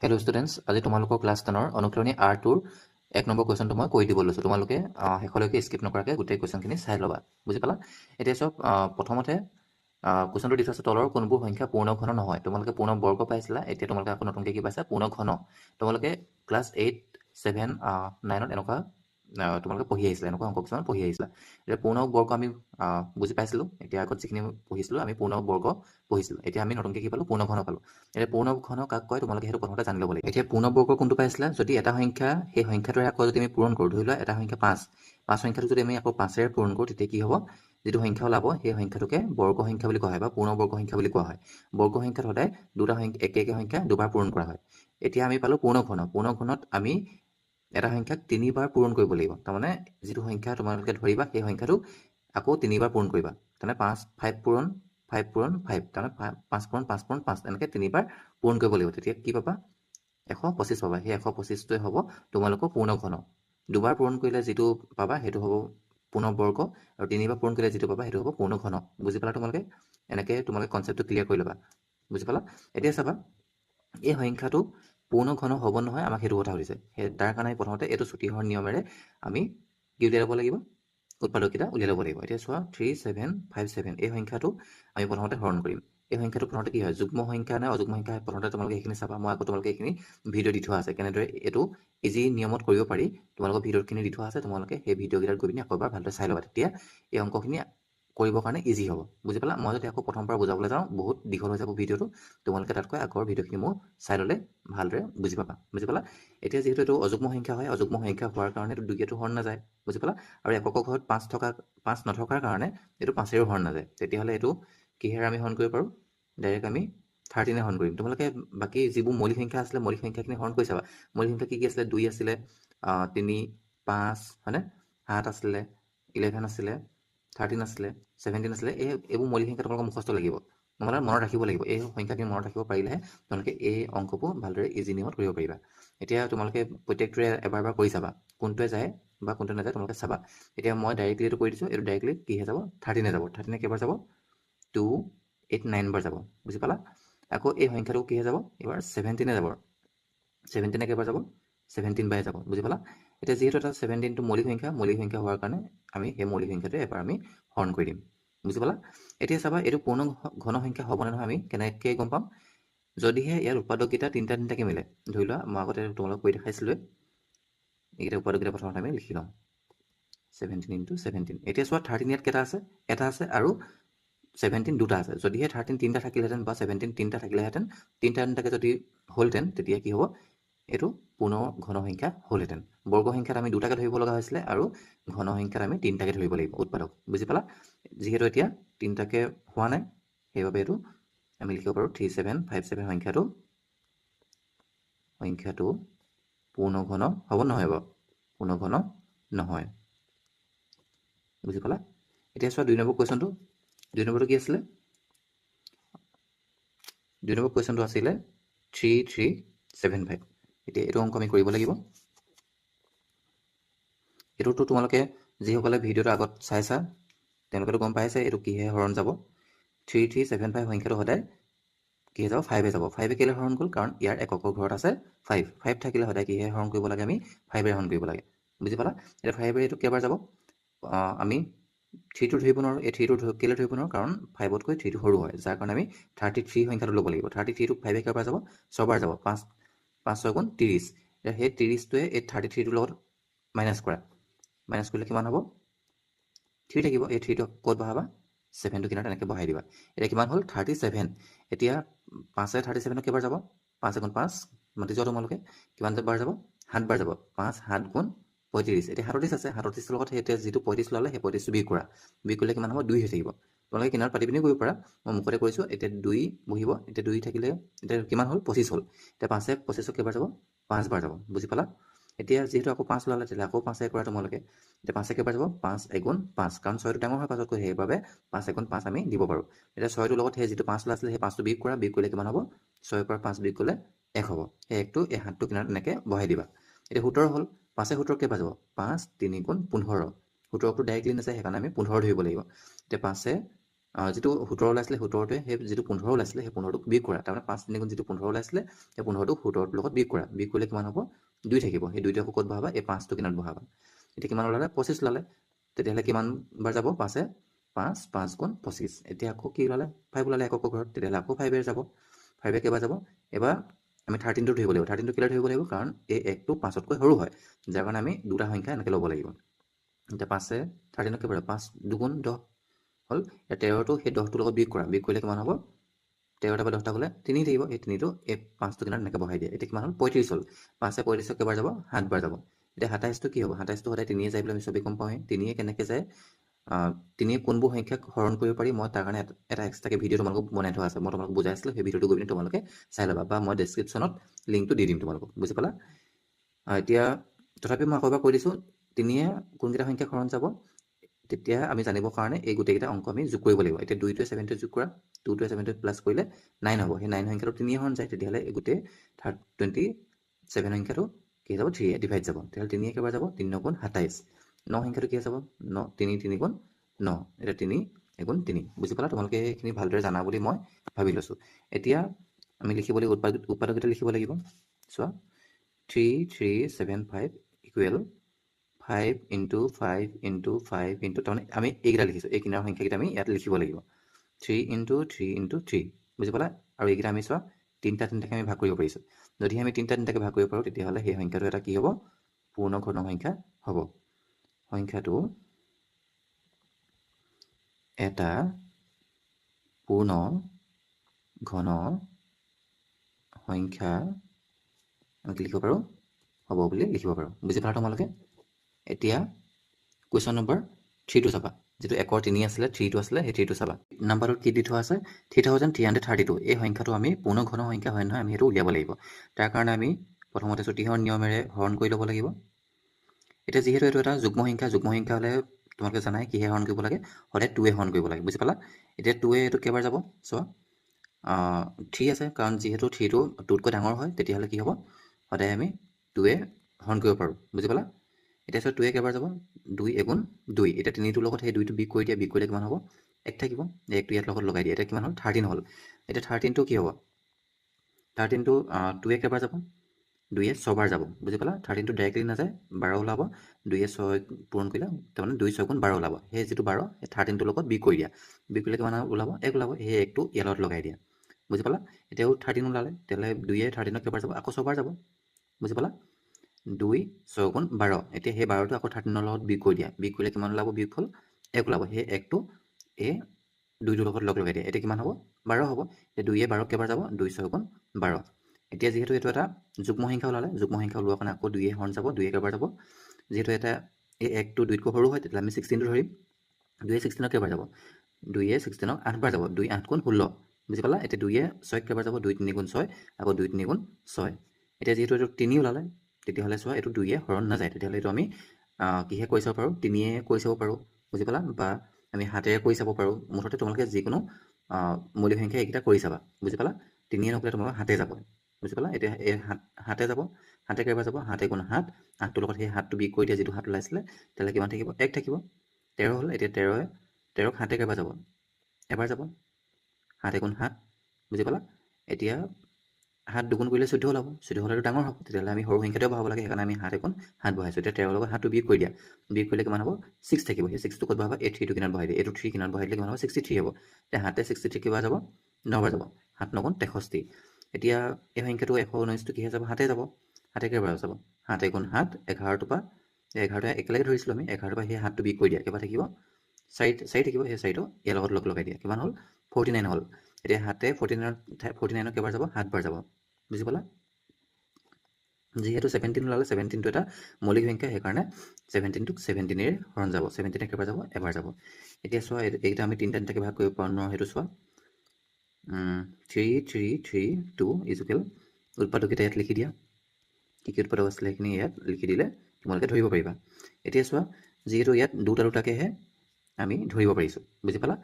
Hello' students, আজি তোমালোকৰ class 10ৰ অনুশীলনী R2ৰ 1 নম্বৰ কুৱেশ্যনটো মই কৈ দিব লৈছোঁ। তোমালোকে শেষলৈকে স্কিপ নকৰাকৈ গোটেই কুৱেশ্যনখিনি চাই ল'বা। বুজি পালা? এতিয়া চব প্ৰথমতে কুৱেশ্যনটো দি থোৱা আছে, তলৰ কোনবোৰ সংখ্যা পূৰ্ণ ঘন নহয়। তোমালোকে পূৰ্ণ বৰ্গ পাইছিলা, এতিয়া তোমালোকে আকৌ নতুনকৈ কি পাইছা? পূৰ্ণ ঘন। তোমালোকে ক্লাছ 8, 7, 9ত এনেকুৱা তোমালোকে পঢ়ি আহিছিলা, এনেকুৱা অংক কিছুমান পঢ়ি আহিছিলা। এতিয়া পূৰ্ণ বৰ্গ আমি বুজি পাইছিলোঁ। এতিয়া আগত যিখিনি পঢ়িছিলোঁ আমি পূৰ্ণ বৰ্গ পঢ়িছিলোঁ। এতিয়া আমি নতুনকৈ কি পালোঁ? পূৰ্ণ ঘন পালোঁ। এতিয়া পূৰ্ণ ঘন কাক কয় তোমালোকে সেইটো প্ৰথমতে জানি ল'ব লাগিব। এতিয়া পূৰ্ণ বৰ্গ কোনটো পাইছিলা? যদি এটা সংখ্যা সেই সংখ্যাটোৰে আকৌ যদি আমি পূৰণ কৰোঁ, ধৰি লোৱা এটা সংখ্যা 5 সংখ্যাটো যদি আমি আকৌ 5ৰে পূৰণ কৰোঁ, তেতিয়া কি হ'ব? যিটো সংখ্যা ওলাব সেই সংখ্যাটোকে বৰ্গ সংখ্যা বুলি কোৱা হয় বা পূৰ্ণ বৰ্গ সংখ্যা বুলি কোৱা হয়। বৰ্গ সংখ্যাত সদায় দুটা সংখ্যা একে সংখ্যা দুবাৰ পূৰণ কৰা হয়। এতিয়া আমি পালোঁ পূৰ্ণ ঘন। পূৰ্ণ ঘনত আমি এটা সংখ্যাক 3বাৰ পূৰণ কৰিব লাগিব। তাৰমানে যিটো সংখ্যা তোমালোকে ধৰিবা সেই সংখ্যাটো আকৌ 3বাৰ পূৰণ কৰিবা। তাৰমানে 5 পূৰণ 5 পূৰণ 5, তাৰমানে 5 পূৰণ 5 পূৰণ 5, এনেকৈ 3বাৰ পূৰণ কৰিব লাগিব। তেতিয়া কি পাবা? 125 পাবা। সেই 125টোৱে হ'ব তোমালোকৰ পূৰ্ণ ঘন। দুবাৰ পূৰণ কৰিলে যিটো পাবা সেইটো হ'ব পূৰ্ণ বৰ্গ, আৰু 3বাৰ পূৰণ কৰিলে যিটো পাবা সেইটো হ'ব পূৰ্ণ ঘন। বুজি পালা তোমালোকে? এনেকৈ তোমালোকে কনচেপ্টটো ক্লিয়াৰ কৰি ল'বা। বুজি পালা? এতিয়া চাবা, এই সংখ্যাটো পূৰ্ণ ঘন হ'ব নহয়, আমাক সেইটো কথা সুধিছে। তাৰ কাৰণে প্ৰথমতে এইটো ছুটিহৰ নিয়মেৰে আমি কি উলিয়াই ল'ব লাগিব? উৎপাদককেইটা উলিয়াই ল'ব লাগিব। এতিয়া চোৱা, 3757 এই সংখ্যাটো আমি প্ৰথমতে হৰণ কৰিম। এই সংখ্যাটো প্ৰথমতে কি হয়? যুগ্ম সংখ্যা নে অযুগ্ম সংখ্যা? প্ৰথমতে তোমালোকে সেইখিনি চাবা। মই আকৌ তোমালোকে এইখিনি ভিডিঅ' দি থোৱা আছে, কেনেদৰে এইটো ইজি নিয়মত কৰিব পাৰি। তোমালোকৰ ভিডিঅ'খিনি দি থোৱা আছে, তোমালোকে সেই ভিডিঅ'কেইটাত গৈ পিনি আকৌ এবাৰ ভালদৰে চাই ল'বা। তেতিয়া এই অংকখিনি কৰিবৰ কাৰণে ইজি হ'ব। বুজি পালা? মই যদি আকৌ প্ৰথমৰ পৰা বুজাবলৈ যাওঁ বহুত দীঘল হৈ যাব ভিডিঅ'টো। তোমালোকে তাতকৈ আগৰ ভিডিঅ'খিনি মোৰ চাই ল'লে ভালদৰে বুজি পাবা। বুজি পালা? এতিয়া যিহেতু এইটো অযুগ্ম সংখ্যা হয়, অযুগ্ম সংখ্যা হোৱাৰ কাৰণে এইটো 2টো হৰণ নাযায়। বুজি পালা? আৰু একক ঘৰত 5 নথকাৰ কাৰণে এইটো 5ৰেও হৰণ নাযায়। তেতিয়াহ'লে এইটো কিহেৰে আমি হৰণ কৰিব পাৰোঁ? ডাইৰেক্ট আমি 13 হৰণ কৰিম। তোমালোকে বাকী যিবোৰ মৌলিক সংখ্যা আছিলে, মৌলিক সংখ্যাখিনি হৰণ কৰি চাবা। মৌলিক সংখ্যা কি আছিলে? 2 আছিলে, 3, 5, হয়নে? 7 আছিলে, 11 আছিলে, 13 আছিলে, 17 আছিলে। এইবোৰ মৌলিক সংখ্যা তোমালোকৰ মুখস্থ লাগিব। নহ'লে মনত ৰাখিব লাগিব। এই সংখ্যাখিনি মনত ৰাখিব পাৰিলেহে তোমালোকে এই অংকবোৰ ভালদৰে ইজি নিয়মত কৰিব পাৰিবা। এতিয়া তোমালোকে প্ৰত্যেকটোৰে এবাৰ এবাৰ কৰি চাবা, কোনটোৱে যায় বা কোনটোৱে নাযায় তোমালোকে চাবা। এতিয়া মই ডাইৰেক্টলি এইটো কৰি দিছোঁ। এইটো ডাইৰেক্টলি কিহে যাব? 13 যাব। 13 কেইবাৰ যাব? 2, 8, 9 বাৰ যাব। বুজি পালা? আকৌ এই সংখ্যাটো কিহে যাব? এইবাৰ 17 যাব। 17 কেইবাৰ যাব? 17 বাৰে যাব। বুজি পালা? এতিয়া যিহেতু এটা 17টো মৌলিক সংখ্যা হোৱাৰ কাৰণে আমি সেই মৌলিক সংখ্যাটোৱে এবাৰ আমি হৰণ কৰি দিম। বুজি পালা? এতিয়া চাবা, এইটো পূৰ্ণ ঘন সংখ্যা হ'বনে নহয় আমি কেনেকৈ গম পাম? যদিহে ইয়াৰ উৎপাদককেইটা তিনিটাকৈ মিলে। ধৰি লোৱা, মই আগতে তোমালোকক কৈ দেখাইছিলোঁ, এইকেইটা উৎপাদককেইটা প্ৰথমতে আমি লিখি লওঁ। 17 × 17। এতিয়া চোৱা, 13 ইয়াত কেইটা আছে? এটা আছে, আৰু 17 দুটা আছে। যদিহে 13 তিনিটা থাকিলেহেঁতেন বা 17 তিনিটা থাকিলেহেঁতেন, তিনিটাকৈ যদি হ'লহেঁতেন, তেতিয়া কি হ'ব? এইটো পূৰ্ণ ঘন সংখ্যা হ'লহেঁতেন। বৰ্গ সংখ্যাত আমি দুটাকৈ ধৰিব লগা হৈছিলে, আৰু ঘন সংখ্যাত আমি তিনিটাকৈ ধৰিব লাগিব উৎপাদক। বুজি পালা? যিহেতু এতিয়া তিনিটাকৈ হোৱা নাই, সেইবাবে এইটো আমি লিখিব পাৰোঁ 3757 সংখ্যাটো পূৰ্ণ ঘন হ'ব নহয় বাৰু? পূৰ্ণ ঘন নহয়। বুজি পালা? এতিয়া চোৱা 2 নম্বৰ কুৱেশ্যনটো। 2 নম্বৰটো কি আছিলে? 2 নম্বৰ কুৱেশ্যনটো আছিলে 3375। এতিয়া এইটো অংক আমি কৰিব লাগিব। এইটোতো তোমালোকে যিসকলে ভিডিঅ'টো আগত চাইছা তেওঁলোকেতো গম পাইছে এইটো কিহে হৰণ যাব। 3375 সংখ্যাটো সদায় কিহে যাব? 5এ যাব। 5এ কেলৈ হৰণ গ'ল? কাৰণ ইয়াৰ এককৰ ঘৰত আছে 5। 5 থাকিলে সদায় কিহে হৰণ কৰিব লাগে? আমি 5এৰে হৰণ কৰিব লাগে। বুজি পালা? এতিয়া 5এৰে এইটো কেইবাৰ যাব? আমি 3টো ধৰিব নোৱাৰোঁ। এই 3টো কেলৈ ধৰিব নোৱাৰোঁ? কাৰণ 5তকৈ 3টো সৰু হয়, যাৰ কাৰণে আমি 33 সংখ্যাটো ল'ব লাগিব। 33টোক 5এ কেইবাৰ যাব? 6বাৰ যাব। 5 6 গুণ 30। এতিয়া সেই 30টোৱে এই 33টোৰ লগত মাইনাছ কৰা। মাইনাছ কৰিলে কিমান হ'ব? 3 থাকিব। এই 3টো ক'ত বহাবা? 7টো কিনাৰত এনেকৈ বহাই দিবা। এতিয়া কিমান হ'ল? 37। এতিয়া 5এ 37ক কেইবাৰ যাব? 5 × 5 মাতি যোৱা তোমালোকে। কিমান বাৰ যাব? 7 বাৰ যাব। 5 7 গুণ 35। এতিয়া 37 আছে, 37ৰ লগত এতিয়া যিটো 35 ল'লে সেই 35টো বিয়োগ কৰা। বিয়োগ কৰিলে কিমান হ'ব? 2 হৈ থাকিব। তোমালোকে কিনাৰত পাতি পিনি কৰিব পাৰা, মই মুখতে কৰিছোঁ। এতিয়া 2 বহিব। এতিয়া 2 থাকিলে এতিয়া কিমান হ'ল? 25 হ'ল। এতিয়া 5এ 25ক কেইবাৰ যাব? 5 বাৰ যাব। বুজি পালা? এতিয়া যিহেতু আকৌ 5 ল'লে, তেতিয়া আকৌ 5এ কৰা তোমালোকে। এতিয়া 5এ কেইবাৰ যাব? 5 গুণ 5, কাৰণ 6টো ডাঙৰ হয় 5তকৈ, সেইবাবে 5 গুণ 5 আমি দিব পাৰোঁ। এতিয়া 6টোৰ লগত সেই যিটো 5 ওলাইছিলে সেই 5টো বিয়োগ কৰা। বিয়োগ কৰিলে কিমান হ'ব? 6ৰ পৰা 5 বিয়োগ কৰিলে 1 হ'ব। সেই 1টো এই 7টো কিনাৰত এনেকৈ বহাই দিবা। এতিয়া 17 হ'ল। 5এ 17ক কেইবাৰ যাব? 5 3 গুণ 15। 17টো ডাইৰেক্টলি নাযায়, সেইকাৰণে আমি 15 ধৰিব লাগিব। এতিয়া 5এ যিটো 17 ওলাইছিলে 17টোৱে সেই যিটো 15 ওলাইছিলে সেই 15টোক বিয়োগ কৰা তাৰমানে 5 3 গুণ যিটো 15 ওলাইছিলে সেই 15টোক 17টোৰ লগত বিয়োগ কৰা বিয়োগ কৰিলে কিমান হ'ব 2 থাকিব সেই 2টো আকৌ ক'ত বহাবা এই 5টো কিনাৰত বহাবা এতিয়া কিমান ওলালে 25 ওলালে তেতিয়াহ'লে কিমান বাৰ যাব 5 5 5 গুণ 25 এতিয়া আকৌ কি ওলালে 5 ওলালে একক ঘৰত তেতিয়াহ'লে আকৌ 5 যাব 5 কেইবাৰ যাব এবাৰ আমি 13টো ধৰিব লাগিব 13টো কেলৈ ধৰিব লাগিব কাৰণ এই 1টো 5তকৈ সৰু হয় যাৰ কাৰণে আমি দুটা সংখ্যা এনেকৈ ল'ব লাগিব এতিয়া 5 13ক কেইবাৰ 5 2 10 হ'ল এতিয়া 13টো সেই 10টোৰ লগত বিয়োগ কৰা বিয়োগ কৰিলে কিমান হ'ব 13টা বা 10টা হ'লে 3 থাকিব এই 3টো এই 5টো কিনাৰত এনেকৈ বহাই দিয়ে এতিয়া কিমান হ'ল 35 হ'ল 5 35 কেইবাৰ যাব 7 বাৰ যাব এতিয়া 27টো কি হ'ব 27টো সদায় 3 যায় বুলি আমি চবেই গম পাওঁৱেই 3 কেনেকৈ যায় 3 কোনবোৰ সংখ্যাক হৰণ কৰিব পাৰি মই তাৰ কাৰণে এটা এক্সট্ৰাকৈ ভিডিঅ' তোমালোকক বনাই থোৱা আছে মই তোমালোকক বুজাই আছিলোঁ সেই ভিডিঅ'টো গৈ পিনি তোমালোকে চাই ল'বা বা মই ডেছক্ৰিপশ্যনত লিংকটো দি দিম তোমালোকক বুজি পালা এতিয়া তথাপি মই আকৌ এবাৰ কৈ দিছোঁ 3 কোনকেইটা সংখ্যাক হৰণ যাব তেতিয়া আমি জানিবৰ কাৰণে এই গোটেইকেইটা অংক আমি যোগ কৰিব লাগিব এতিয়া 2টোৱে 7টো যোগ কৰা 2টোৱে 7টো প্লাছ কৰিলে 9 হ'ব সেই 9 সংখ্যাটো 3 হৰণ যায় তেতিয়াহ'লে এই গোটেই 27 সংখ্যাটো কি যাব 3 ডিভাইড যাব তেতিয়াহ'লে 3 কেইবাৰ যাব 3 9 গুণ 27 9 সংখ্যাটো কি যাব 9 3 3 গুণ 9 এতিয়া 3 গুণ 3 বুজি পালা তোমালোকে এইখিনি ভালদৰে জানা বুলি মই ভাবি লৈছোঁ এতিয়া আমি লিখিব লাগিব উৎপাদককেইটা লিখিব লাগিব চোৱা 3 3 7 5 ইকুৱেল 5 ইণ্টু 5 ইণ্টু 5 ইণ্টু তাৰমানে আমি এইকেইটা লিখিছোঁ এই কিনাৰ সংখ্যাকেইটা আমি ইয়াত লিখিব লাগিব 3 ইণ্টু 3 ইণ্টু 3 বুজি পালা আৰু এইকেইটা আমি চোৱা তিনিটাকৈ আমি ভাগ কৰিব পাৰিছোঁ যদি আমি তিনিটাকৈ ভাগ কৰিব পাৰোঁ তেতিয়াহ'লে সেই সংখ্যাটো এটা কি হ'ব পূৰ্ণ ঘন সংখ্যা হ'ব সংখ্যাটো এটা পূৰ্ণ ঘন সংখ্যা আমি কি লিখিব পাৰোঁ হ'ব বুলি লিখিব পাৰোঁ বুজি পালা তোমালোকে এতিয়া কুৱেশ্যন নম্বৰ 3টো চাবা যিটো 1ৰ 3 আছিলে 3টো আছিলে সেই 3টো চাবা নাম্বাৰটোত কি দি থোৱা আছে 3332 এই সংখ্যাটো আমি পূৰ্ণ ঘন সংখ্যা হয় নহয় আমি সেইটো উলিয়াব লাগিব তাৰ কাৰণে আমি প্ৰথমতে চুটিহৰণ নিয়মেৰে হৰণ কৰি ল'ব লাগিব এতিয়া যিহেতু এইটো এটা যুগ্ম সংখ্যা হ'লে তোমালোকে জানাই কিহে হৰণ কৰিব লাগে সদায় 2 হৰণ কৰিব লাগে বুজি পালা এতিয়া 2 এইটো কেইবাৰ যাব চোৱা 3 আছে কাৰণ যিহেতু 3টো 2তকৈ ডাঙৰ হয় তেতিয়াহ'লে কি হ'ব সদায় আমি 2 হৰণ কৰিব পাৰোঁ বুজি পালা এতিয়া চোৱা 2 কেইবাৰ যাব 2 এগুণ 2 এতিয়া 3টোৰ লগত সেই 2টো বিয়োগ কৰি দিয়া বিয়োগ কৰিলে কিমান হ'ব 1 থাকিব এই 1টো ইয়াত লগত লগাই দিয়া এতিয়া কিমান হ'ল 13 হ'ল এতিয়া 13টো কি হ'ব 13টো 2 কেইবাৰ যাব 2 6 বাৰ যাব বুজি পালা 13টো ডাইৰেক্টলি নাযায় 12 ওলাব 2 6 পূৰণ কৰিলে তাৰমানে 2 6 গুণ 12 ওলাব সেই যিটো 12 সেই 13টোৰ লগত বিয়োগ কৰি দিয়া বিয়োগ কৰিলে কিমান ওলাব 1 ওলাব সেই 1টো ইয়াৰ লগত লগাই দিয়া বুজি পালা এতিয়াও 13 ওলালে তেতিয়াহ'লে 2 13ক কেইবাৰ যাব আকৌ 6 বাৰ যাব বুজি পালা 2 6 গুণ 12 এতিয়া সেই 12টো আকৌ 13ৰ লগত বিয়োগ কৰি দিয়া বিয়োগ কৰিলে কিমান ওলাব বিয়োগ হ'ল 1 ওলাব সেই 1টো এই 2টোৰ লগত লগাই দিয়া এতিয়া কিমান হ'ব 12 হ'ব এই 2 12ক কেইবাৰ যাব 2 6 গুণ 12 এতিয়া যিহেতু এইটো এটা যুগ্ম সংখ্যা ওলালে যুগ্ম সংখ্যা ওলোৱাৰ কাৰণে আকৌ 2 হৰণ যাব 2 কেইবাৰ যাব যিহেতু এটা এই 1টো 2তকৈ সৰু হয় তেতিয়াহ'লে আমি 16টো ধৰিম 2 16ক কেইবাৰ যাব 2 16ক 8 বাৰ যাব 2 8 গুণ 16 বুজি পালা এতিয়া 2 6ক কেইবাৰ যাব 2 3 গুণ 6 আকৌ 2 3 গুণ 6 এতিয়া যিহেতু এইটো 3 ওলালে তেতিয়াহ'লে চোৱা এইটো 2 হৰণ নাযায় তেতিয়াহ'লে এইটো আমি কিহে কৰি চাব পাৰোঁ 3 কৰি চাব পাৰোঁ বুজি পালা বা আমি 7 কৰি চাব পাৰোঁ মুঠতে তোমালোকে যিকোনো মৌলিক সংখ্যা এইকেইটা কৰি চাবা বুজি পালা 3 নকৰিলে তোমালোকৰ 7 যাব বুজি পালা এতিয়া এই 7 যাব 7 কেইবাৰ যাব 7 গুণ 7 8টোৰ লগত সেই 7টো বিয়োগ কৰি দিয়া যিটো 7 ওলাইছিলে তেতিয়াহ'লে কিমান থাকিব 1 থাকিব 13 হ'ল এতিয়া 13ক 7 কেইবাৰ যাব এবাৰ যাব 7 গুণ 7 বুজি পালা এতিয়া 7 দুগুণ কৰিলে 14 ওলাব 14 হ'লেতো ডাঙৰ হ'ব তেতিয়াহ'লে আমি সৰু সংখ্যাটোৱে বহাব লাগে সেইকাৰণে আমি 7 গুণ 7 বহাইছোঁ এতিয়া 13ৰ লগত 7টো বিয়োগ কৰি দিয়া বিয়োগ কৰিলে কিমান হ'ব 6 থাকিব সেই 6টো ক'ত বহাবা এই 3টো কিনাৰত বহাই দিয়া এইটো 3 কিনাৰত বহাই দিলে কিমান হ'ব 63 হ'ব এতিয়া 7 63 কেইবাৰ যাব 9 বাৰ যাব 7 9 গুণ 63 এতিয়া এই সংখ্যাটো 119টো কিহে যাব 7 যাব 7 কেইবাৰ যাব 7 গুণ 7 11টোৰ পৰা 11টা একেলগে ধৰিছিলোঁ আমি 11টোৰ পৰা সেই 7টো বিয়োগ কৰি দিয়া কিবা থাকিব 4 থাকিব সেই 4টো ইয়াৰ লগত লগাই দিয়া কিমান হ'ল 49 হ'ল এতিয়া 7 49ক কেইবাৰ যাব 7 বাৰ যাব বুজি পালা যিহেতু 17 ওলালে 17টো এটা মৌলিক সংখ্যা সেইকাৰণে 17টোক 17ৰে হৰণ যাব 17 কেইবাৰ যাব এবাৰ যাব এতিয়া চোৱা এইকেইটা আমি তিনিটাকৈ ভাগ কৰিব পাৰোঁ ন সেইটো চোৱা 3 3 3 2 ইজুকেল উৎপাদককেইটা ইয়াত লিখি দিয়া কি কি উৎপাদক আছিলে সেইখিনি ইয়াত লিখি দিলে তোমালোকে ধৰিব পাৰিবা এতিয়া চোৱা যিহেতু ইয়াত দুটাকেহে আমি ধৰিব পাৰিছোঁ বুজি পালা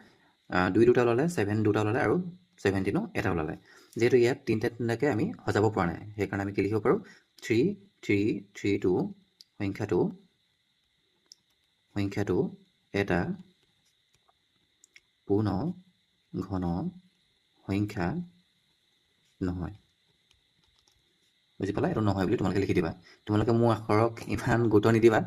2 দুটা ওলালে 7 দুটা ওলালে আৰু 17ও এটা ওলালে যিহেতু ইয়াত তিনিটাকৈ আমি সজাব পৰা নাই সেইকাৰণে আমি কি লিখিব পাৰোঁ 3 3 3 2 সংখ্যাটো এটা পূৰ্ণ ঘন সংখ্যা নহয় বুজি পালা এইটো নহয় বুলি তোমালোকে লিখি দিবা তোমালোকে মোৰ আখৰক ইমান গুৰুত্ব নিদিবা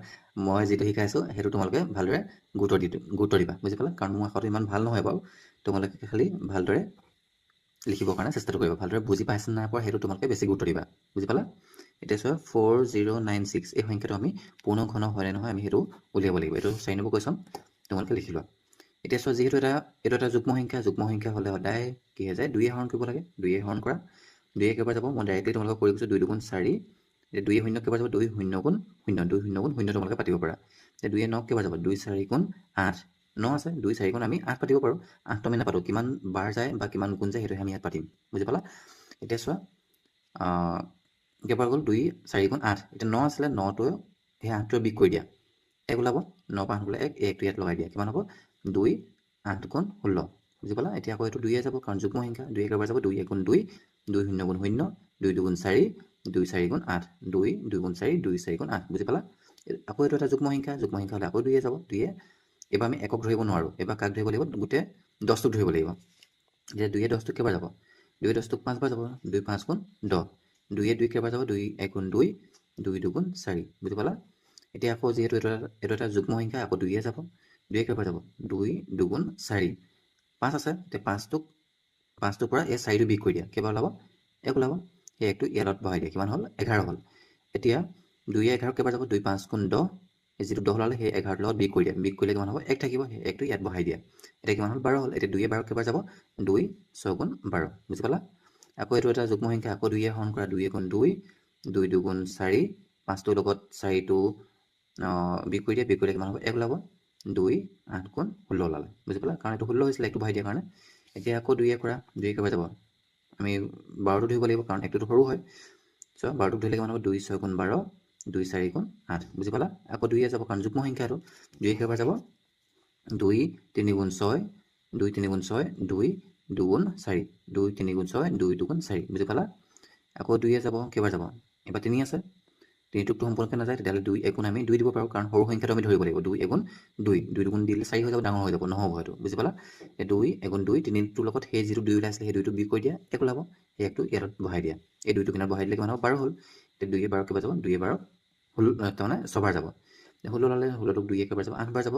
মই যিটো শিকাইছোঁ সেইটো তোমালোকে ভালদৰে গুৰুত্ব দিবা বুজি পালা কাৰণ মোৰ আখৰটো ইমান ভাল নহয় বাৰু তোমালোকে খালি ভালদৰে লিখিবৰ কাৰণে চেষ্টাটো কৰিবা ভালদৰে বুজি পাইছে নাই পোৱা সেইটো তোমালোকে বেছি গুৰুত্ব দিবা বুজি পালা এতিয়া চোৱা 4096 এই সংখ্যাটো আমি পূৰ্ণ ঘন হয় নে নহয় আমি সেইটো উলিয়াব লাগিব এইটো 4 নম্বৰ কুৱেশ্যন তোমালোকে লিখি লোৱা এতিয়া চোৱা যিহেতু এইটো এটা যুগ্ম সংখ্যা হ'লে সদায় কি হৈ যায় 2 হৰণ কৰিব লাগে 2 হৰণ কৰা 2 কেইবাৰ যাব মই ডাইৰেক্টলি তোমালোকক কৰি কৈছোঁ 2 2 গুণ 4 এতিয়া 2 শূন্য কেইবাৰ যাব 2 শূন্য গুণ 0 2 শূন্য গুণ 0 তোমালোকে পাতিব পাৰা এতিয়া 2 9 কেইবাৰ যাব 2 4 গুণ 8 9 আছে 2 4 গুণ আমি 8 পাতিব পাৰোঁ 8টো আমি নাপাতো কিমান বাৰ যায় বা কিমান গুণ যায় সেইটো আমি ইয়াত পাতিম বুজি পালা এতিয়া চোৱা কেইবাৰ গ'ল 2 4 গুণ 8 এতিয়া 9 আছিলে 9টো সেই 8টোৱে বিগ কৰি দিয়া 1 ওলাব 9 5 হ'লে 1 1টো ইয়াত লগাই দিয়া কিমান হ'ব 2 8 গুণ 16 বুজি পালা এতিয়া আকৌ এইটো 2 যাব কাৰণ যুগ্ম সংখ্যা 2 কেইবাৰ যাব 2 1 গুণ 2 2 শূন্য গুণ 0 2 2 গুণ 4 2 4 গুণ 8 2 2 গুণ 4 2 4 গুণ 8 বুজি পালা আকৌ এইটো এটা যুগ্ম সংখ্যা হ'লে আকৌ 2 যাব 2 এবাৰ আমি একক ধৰিব নোৱাৰোঁ এবাৰ কাক ধৰিব লাগিব গোটেই 10টোক ধৰিব লাগিব এতিয়া 2 10টোক কেইবাৰ যাব 2 10টোক 5 বাৰ যাব 2 5 গুণ 10 2 2 কেইবাৰ যাব 2 1 গুণ 2 2 2 গুণ 4 বুজি পালা এতিয়া আকৌ যিহেতু এইটো এটা যুগ্ম সংখ্যা আকৌ 2 যাব 2 কেইবাৰ যাব 2 2 গুণ 4 5 আছে এতিয়া 5টোৰ পৰা এই 4টো বিগ কৰি দিয়া কেইবাৰ ওলাব 1 ওলাব সেই 1টো ইয়াত বহাই দিয়া কিমান হ'ল 11 হ'ল এতিয়া 2 11 কেইবাৰ যাব 2 5 গুণ 10 এই যিটো 10 ওলালে সেই 11ৰ লগত বিগ কৰি দিয়া বিগ কৰিলে কিমান হ'ব 1 থাকিব সেই 1টো ইয়াত বহাই দিয়া এতিয়া কিমান হ'ল 12 হ'ল এতিয়া 2 12 কেইবাৰ যাব 2 6 গুণ 12 বুজি পালা আকৌ এইটো এটা যুগ্ম সংখ্যা আকৌ 2 হৰণ কৰা 2 গুণ 2 2 2 গুণ 4 5টোৰ লগত 4টো বিগ কৰি দিয়া বিগ কৰিলে কিমান হ'ব 1 ওলাব 2 8 গুণ 16 ওলালে বুজি পালা কাৰণ এইটো 16 হৈছিলে 1টো বহাই দিয়াৰ কাৰণে এতিয়া আকৌ 2 কৰা 2 কেইবাৰ যাব আমি 12টো ধৰিব লাগিব কাৰণ 1টোতো সৰু হয় চ' 12টোক ধৰিলে কিমান হ'ব 2 6 গুণ 12 2 4 গুণ 8 বুজি পালা আকৌ 2 যাব কাৰণ যুগ্ম সংখ্যা এইটো 2 কেইবাৰ যাব 2 3 গুণ 6 2 3 গুণ 6 2 2 গুণ 4 2 3 গুণ 6 2 2 গুণ 4 বুজি পালা আকৌ 2 যাব কেইবাৰ যাব এবাৰ 3 আছে 3টোকতো সম্পূৰ্ণকৈ নাযায় তেতিয়াহ'লে 2 1 গুণ আমি 2 দিব পাৰোঁ কাৰণ সৰু সংখ্যাটো আমি ধৰিব লাগিব 2 1 গুণ 2 2 গুণ দিলে 4 হৈ যাব ডাঙৰ হৈ যাব নহ'ব হয়তো বুজি পালা 2 1 গুণ 2 3টোৰ লগত সেই যিটো 2 ওলাইছিলে সেই 2টো বিগ কৰি দিয়া 1 ওলাব সেই 1টো ইয়াত বহাই দিয়া এই 2টো কিনাৰত বহাই দিলে কিমান হ'ব 12 হ'ল এতিয়া 2 12 কেইবাৰ যাব 2 12 তাৰমানে 6 বাৰ যাব 16 ওলালে 16টোক 2 কেইবাৰ যাব 8 বাৰ যাব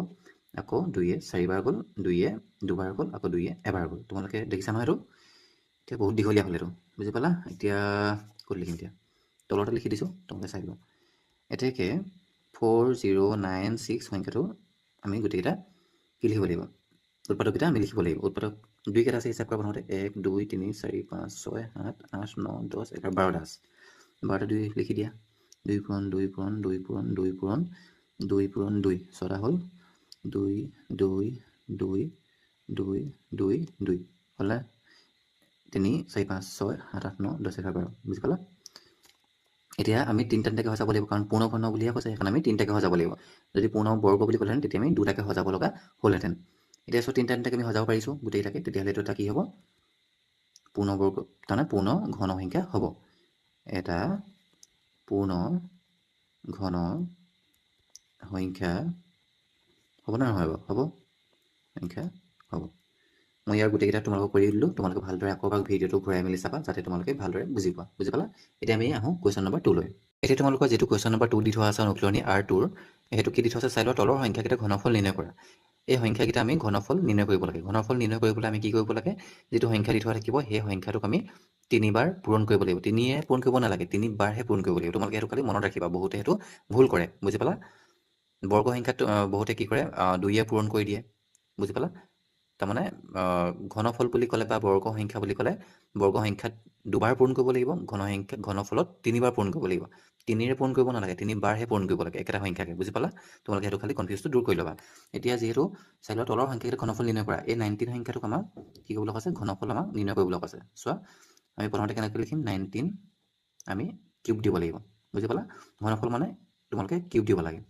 আকৌ 2 4 বাৰ গ'ল 2 দুবাৰ গ'ল আকৌ 2 এবাৰ গ'ল তোমালোকে দেখিছা নহয় এইটো এতিয়া বহুত দীঘলীয়া হ'ল এইটো বুজি পালা এতিয়া ক'ত লিখিম এতিয়া তলতে লিখি দিছোঁ তোমালোকে চাই লোৱা এতেকে 4096 সংখ্যাটো আমি গোটেইকেইটা কি লিখিব লাগিব উৎপাদককেইটা আমি লিখিব লাগিব উৎপাদক 2 কেইটা আছে হিচাপ কৰা প্ৰথমতে 1 2 3 4 5 6 7 8 9 10 11 12টা আছে 12টা 2 লিখি দিয়া 2 পূৰণ 2 পূৰণ 2 পূৰণ 2 পূৰণ 2 পূৰণ 2 ছটা হ'ল 2 2 2 2 2 2 হ'লে 3 4 5 6 7 8 9 10 11 12 বুজি পালা এতিয়া আমি 3টাকে সজাব লাগিব কাৰণ পূৰ্ণ ঘন বুলিহে কৈছে সেইকাৰণে আমি 3টাকে সজাব লাগিব যদি পূৰ্ণ বৰ্গ বুলি ক'লেহেঁতেন তেতিয়া আমি 2টাকে সজাব লগা হ'লহেঁতেন এতিয়া চোৱা 3টাকে আমি সজাব পাৰিছোঁ গোটেইটাকে তেতিয়াহ'লে এইটো এটা কি হ'ব পূৰ্ণ বৰ্গ তাৰমানে পূৰ্ণ ঘন সংখ্যা হ'ব এটা পূৰ্ণ ঘন সংখ্যা হ'ব নে নহয় বাৰু হ'ব সংখ্যা হ'ব মই ইয়াৰ গোটেইকেইটা তোমালোকক কৰি দিলোঁ তোমালোকে ভালদৰে আকৌ এবাৰ ভিডিঅ'টো ঘূৰাই মেলি চাবা যাতে তোমালোকে ভালদৰে বুজি পোৱা বুজি পালা এতিয়া আমি আহোঁ কুৱেশ্যন নম্বৰ 2 লৈ এতিয়া তোমালোকৰ যিটো কুৱেশ্যন নম্বৰ 2 দি থোৱা আছে অনুশীলনী R2ৰ সেইটো কি দি থোৱা আছে চাই লোৱা তলৰ সংখ্যাকেইটা ঘনফল নিৰ্ণয় কৰা এই সংখ্যাকেইটা আমি ঘনফল নিৰ্ণয় কৰিব লাগে ঘনফল নিৰ্ণয় কৰিবলৈ আমি কি কৰিব লাগে যিটো সংখ্যা দি থোৱা থাকিব সেই সংখ্যাটোক আমি 3বাৰ পূৰণ কৰিব লাগিব 3য়ে পূৰণ কৰিব নালাগে 3বাৰহে পূৰণ কৰিব লাগিব তোমালোকে সেইটো খালি মনত ৰাখিবা বহুতে সেইটো ভুল কৰে বুজি পালা বৰ্গ সংখ্যাত বহুতে কি কৰে 2য়ে পূৰণ কৰি দিয়ে বুজি পালা তাৰমানে ঘনফল বুলি ক'লে বা বৰ্গ সংখ্যা বুলি ক'লে বৰ্গ সংখ্যাত 2বাৰ পূৰণ কৰিব লাগিব ঘনফলত 3বাৰ পূৰণ কৰিব লাগিব 3ৰে পূৰণ কৰিব নালাগে 3বাৰহে পূৰণ কৰিব লাগে একেটা সংখ্যাকে বুজি পালা তোমালোকে সেইটো খালি কনফিউজটো দূৰ কৰি ল'বা এতিয়া যিহেতু চাই লোৱা তলৰ সংখ্যাকেইটা ঘনফল নিৰ্ণয় কৰা এই 19 সংখ্যাটোক আমাক কি কৰিবলৈ কৈছে ঘনফল আমাক নিৰ্ণয় কৰিবলৈ কৈছে চোৱা আমি প্ৰথমতে কেনেকৈ লিখিম 19 আমি কিউব দিব লাগিব বুজি পালা ঘনফল মানে তোমালোকে কিউব দিব লাগে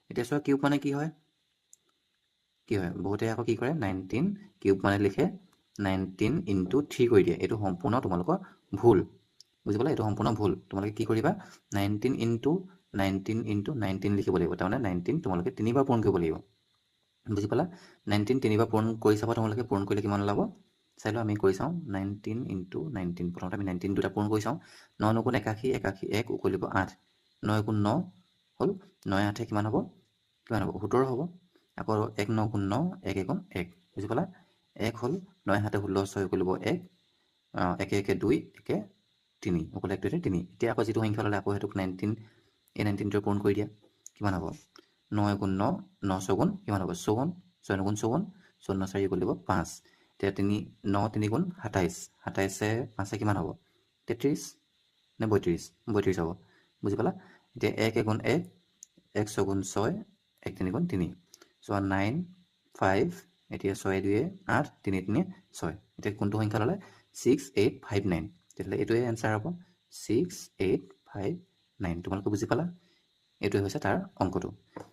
এতিয়া চোৱা কিউব মানে কি হয় বহুতে আকৌ কি কৰে 19 কিউব মানে লিখে 19 ইনটু 3 কৰি দিয়ে এইটো সম্পূৰ্ণ তোমালোকৰ ভুল বুজি পালা এইটো সম্পূৰ্ণ ভুল তোমালোকে কি কৰিবা 19 ইনটু 19 লিখিব লাগিব তাৰমানে 19 তোমালোকে 3বাৰ পূৰণ কৰিব লাগিব বুজি পালা 19 3বাৰ পূৰণ কৰি চাবা তোমালোকে পূৰণ কৰিলে কিমান ওলাব চাই লওঁ আমি কৰি চাওঁ 19 × 19 প্ৰথমতে আমি 19 দুটা পূৰণ কৰি চাওঁ 9 × 81 81 1 উকলিব 8 9 × 9 হ'ল 9 8 কিমান হ'ব 17 হ'ব আকৌ 1 9 × 9 1 1 1 বুজি পালা 1 হ'ল 9 7 16 6 উকলিব 1 1 1 2 1 3 উকলে 1 3 এতিয়া আকৌ যিটো সংখ্যা ল'লে আকৌ সেইটোক 19 এই 19টোৱে পূৰণ কৰি দিয়া কিমান হ'ব 9 × 9 9 4 কিমান হ'ব 54 6 9 54 54 4 উকলিব 5 এতিয়া 3 9 3 × 27 27 5 কিমান হ'ব 33 নে 32 32 হ'ব বুজি পালা এতিয়া 1 1 1 1 6 × 6 1 3 × 3 চ' 9 5 এতিয়া 6 2 8 3 3 6 এতিয়া কোনটো সংখ্যা ল'লে 6 8 5 9 তেতিয়াহ'লে এইটোৱে এনচাৰ হ'ব 6 8 5 9 তোমালোকে বুজি পালা এইটোৱে হৈছে তাৰ অংকটো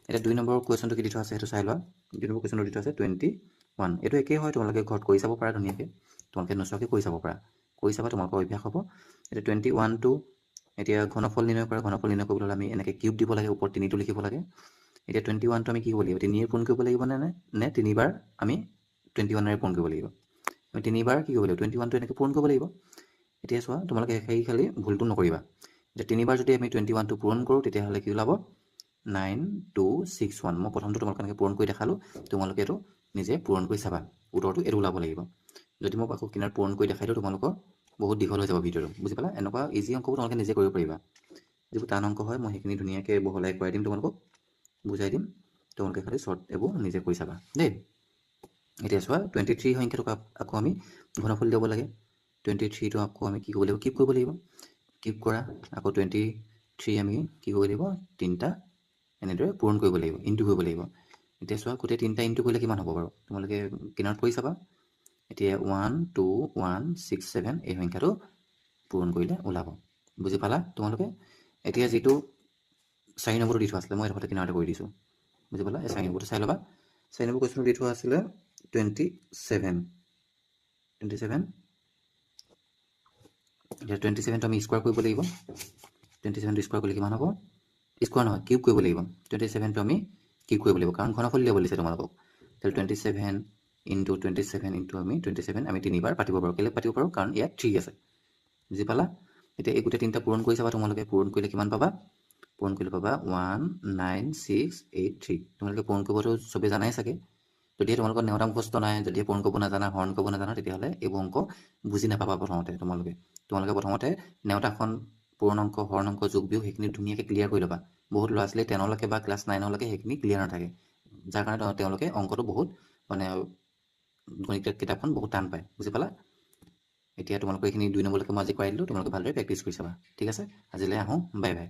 এতিয়া 2 নম্বৰ কুৱেশ্যনটো কি দি থোৱা আছে সেইটো চাই লোৱা 2 নম্বৰ কুৱেশ্যনটো দি থোৱা আছে 21 এইটো একেই হয় তোমালোকে ঘৰত কৰি চাব পাৰা ধুনীয়াকৈ তোমালোকে নোচোৱাকৈ কৰি চাব পাৰা কৰি চাবা তোমালোকৰ অভ্যাস হ'ব এতিয়া 21টো এতিয়া ঘনফল নিৰ্ণয় কৰা ঘনফল নিৰ্ণয় কৰিবলৈ হ'লে আমি এনেকৈ কিউব দিব লাগে ওপৰত 3টো লিখিব লাগে এতিয়া 21টো আমি কি কৰিব লাগিব 3ৰে পূৰণ কৰিব লাগিব নে 3বাৰ আমি 21ৰে পূৰণ কৰিব লাগিব আমি 3বাৰ কি কৰিব লাগিব 21টো এনেকৈ পূৰণ কৰিব লাগিব এতিয়া চোৱা তোমালোকে সেই খালি ভুলটো নকৰিবা এতিয়া 3বাৰ যদি আমি 21টো পূৰণ কৰোঁ তেতিয়াহ'লে কি ওলাব 9261 মই প্ৰথমটো তোমালোকক এনেকৈ পূৰণ কৰি দেখালোঁ তোমালোকে এইটো নিজে পূৰণ কৰি চাবা উত্তৰটো এইটো ওলাব লাগিব যদি মই আকৌ কিনাৰত পূৰণ কৰি দেখাই দিওঁ তোমালোকৰ বহুত দীঘল হৈ যাব ভিডিঅ'টো বুজি পালা এনেকুৱা ইজি অংকবোৰ তোমালোকে নিজে কৰিব পাৰিবা যিবোৰ টান অংক হয় মই সেইখিনি ধুনীয়াকৈ বহলাই কৰাই দিম তোমালোকক বুজাই দিম তোমালোকে খালি শ্বৰ্ট এইবোৰ নিজে কৰি চাবা দেই এতিয়া চোৱা 23 সংখ্যাটোক আকৌ আমি ঘনফল দিব লাগে 23টো আকৌ আমি কি কৰিব লাগিব কিউব কৰিব লাগিব কিউব কৰা আকৌ 23 আমি কি কৰিব লাগিব 3টা এনেদৰে পূৰণ কৰিব লাগিব ইনটু কৰিব লাগিব এতিয়া চোৱা গোটেই 3টা ইনটু কৰিলে কিমান হ'ব বাৰু তোমালোকে কিনাৰত কৰি চাবা এতিয়া 1 2 1 6 7 এই সংখ্যাটো পূৰণ কৰিলে ওলাব বুজি পালা তোমালোকে এতিয়া যিটো 4 নম্বৰটো দি থোৱা আছিলে মই এইডোখৰতে কিনাৰতে কৰি দিছোঁ বুজি পালা এই 4 নম্বৰটো চাই ল'বা 4 নম্বৰ কুৱেশ্যনটো দি থোৱা আছিলে 27 এতিয়া 27টো আমি স্কোৱাৰ কৰিব লাগিব 27টো স্কোৱাৰ কৰিলে কিমান হ'ব স্কোৱাৰ নহয় কিউব কৰিব লাগিব 27টো আমি কিউব কৰিব লাগিব কাৰণ ঘনফল দিব দিছে তোমালোকক তাহলে 27 ইনটু 27 ইনটু আমি 27 আমি 3বাৰ পাতিব পাৰোঁ কেলৈ পাতিব পাৰোঁ কাৰণ ইয়াত 3 আছে বুজি পালা এতিয়া এই গোটেই 3টা পূৰণ কৰি চাবা তোমালোকে পূৰণ কৰিলে কিমান পাবা পূৰণ কৰিলে পাবা 19683 তোমালোকে পূৰণ কৰিবতো চবেই জানাই চাগে যদিহে তোমালোকৰ নেওতা মুখস্থ নাই যদিহে পূৰণ কৰিব নাজানা হৰণ কৰিব নাজানা তেতিয়াহ'লে এইবোৰ অংক বুজি নাপাবা প্ৰথমতে তোমালোকে প্ৰথমতে নেওতাখন পূৰণ অংক হৰণ অংক যোগ বিয়োগ সেইখিনি ধুনীয়াকৈ ক্লিয়াৰ কৰি ল'বা বহুত ল'ৰা ছোৱালী 10লৈকে বা ক্লাছ 9লৈকে সেইখিনি ক্লিয়াৰ নাথাকে যাৰ কাৰণে তেওঁলোকে অংকটো বহুত মানে গণিত কিতাপখন বহুত টান পায় বুজি পালা এতিয়া তোমালোকৰ এইখিনি 2 নম্বৰলৈকে মই আজি কৰাই দিলোঁ তোমালোকে ভালদৰে প্ৰেক্টিছ কৰি চাবা ঠিক আছে আজিলৈ আহোঁ বাই বাই